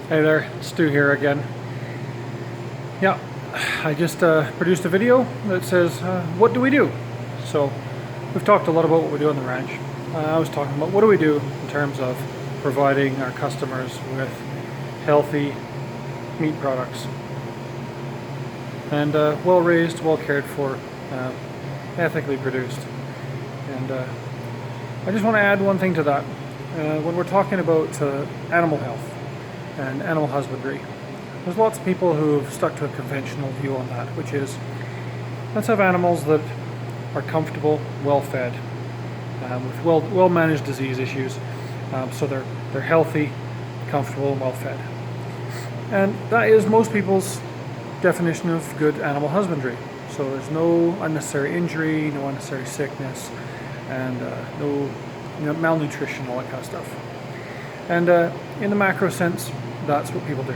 Hey there, Stu here again. Yeah, I just produced a video that says, what do we do? So, we've talked a lot about what we do on the ranch. I was talking about what do we do in terms of providing our customers with healthy meat products. And well raised, well cared for, ethically produced. And I just want to add one thing to that. When we're talking about animal health and animal husbandry, there's lots of people who've stuck to a conventional view on that, which is let's have animals that are comfortable, well fed, with well managed disease issues, so they're healthy, comfortable, and well fed. And that is most people's definition of good animal husbandry. So there's no unnecessary injury, no unnecessary sickness, and no malnutrition, all that kind of stuff. And in the macro sense, that's what people do.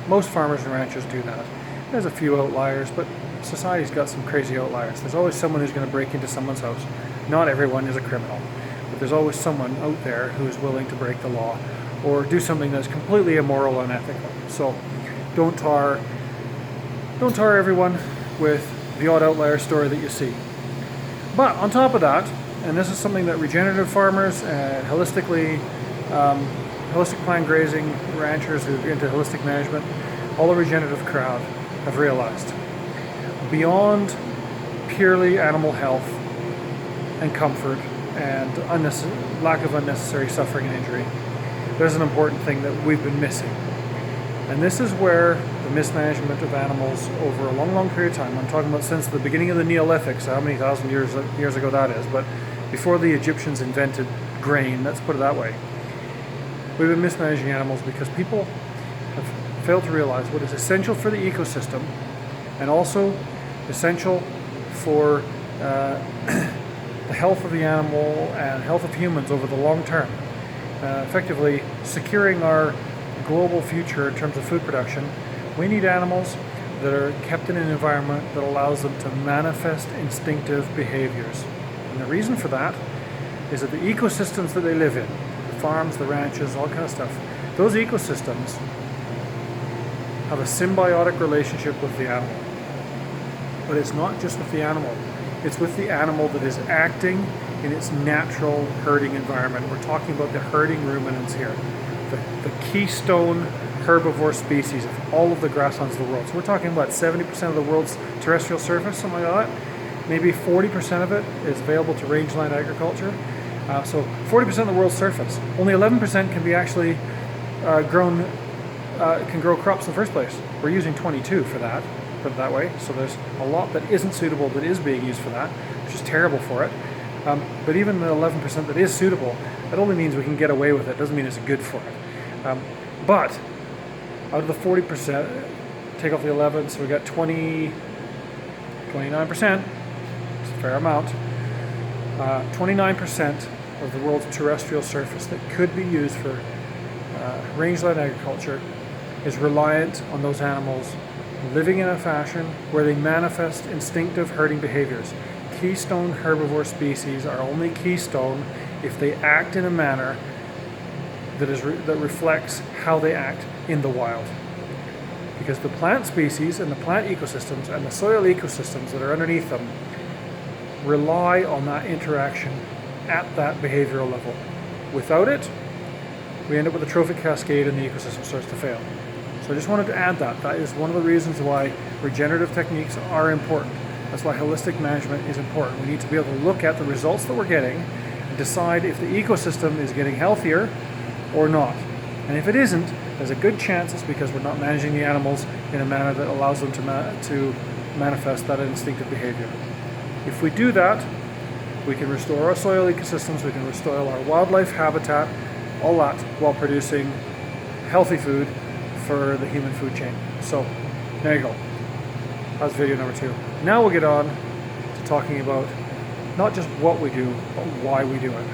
Most farmers and ranchers do that. There's a few outliers, but society's got some crazy outliers. There's always someone who's going to break into someone's house. Not everyone is a criminal, but there's always someone out there who's willing to break the law or do something that's completely immoral and unethical. So don't tar everyone with the odd outlier story that you see. But on top of that, and this is something that regenerative farmers and holistic plant grazing ranchers who are into holistic management, all the regenerative crowd have realized. Beyond purely animal health and comfort and lack of unnecessary suffering and injury, there's an important thing that we've been missing. And this is where the mismanagement of animals over a long, long period of time, I'm talking about since the beginning of the Neolithic, so how many thousand years ago that is, but before the Egyptians invented grain, let's put it that way. We've been mismanaging animals because people have failed to realize what is essential for the ecosystem and also essential for the health of the animal and health of humans over the long term. Effectively securing our global future in terms of food production, we need animals that are kept in an environment that allows them to manifest instinctive behaviors. And the reason for that is that the ecosystems that they live in, the farms, the ranches, all kind of stuff, those ecosystems have a symbiotic relationship with the animal. But it's not just with the animal, it's with the animal that is acting in its natural herding environment. We're talking about the herding ruminants here. The keystone herbivore species of all of the grasslands of the world. So we're talking about 70% of the world's terrestrial surface, something like that. Maybe 40% of it is available to rangeland agriculture. So 40% of the world's surface. Only 11% can be actually can grow crops in the first place. We're using 22 for that, put it that way. So there's a lot that isn't suitable that is being used for that, which is terrible for it. But even the 11% that is suitable, that only means we can get away with it. Doesn't mean it's good for it. But out of the 40%, take off the 11, so we got 29%. It's a fair amount. 29% of the world's terrestrial surface that could be used for rangeland agriculture is reliant on those animals living in a fashion where they manifest instinctive herding behaviors. Keystone herbivore species are only keystone if they act in a manner that reflects how they act in the wild. Because the plant species and the plant ecosystems and the soil ecosystems that are underneath them rely on that interaction at that behavioral level. Without it, we end up with a trophic cascade and the ecosystem starts to fail. So I just wanted to add that. That is one of the reasons why regenerative techniques are important. That's why holistic management is important. We need to be able to look at the results that we're getting and decide if the ecosystem is getting healthier or not. And if it isn't, there's a good chance it's because we're not managing the animals in a manner that allows them to manifest that instinctive behavior. If we do that, we can restore our soil ecosystems, we can restore our wildlife habitat, all that while producing healthy food for the human food chain. So there you go. That's video number 2. Now we'll get on to talking about not just what we do, but why we do it.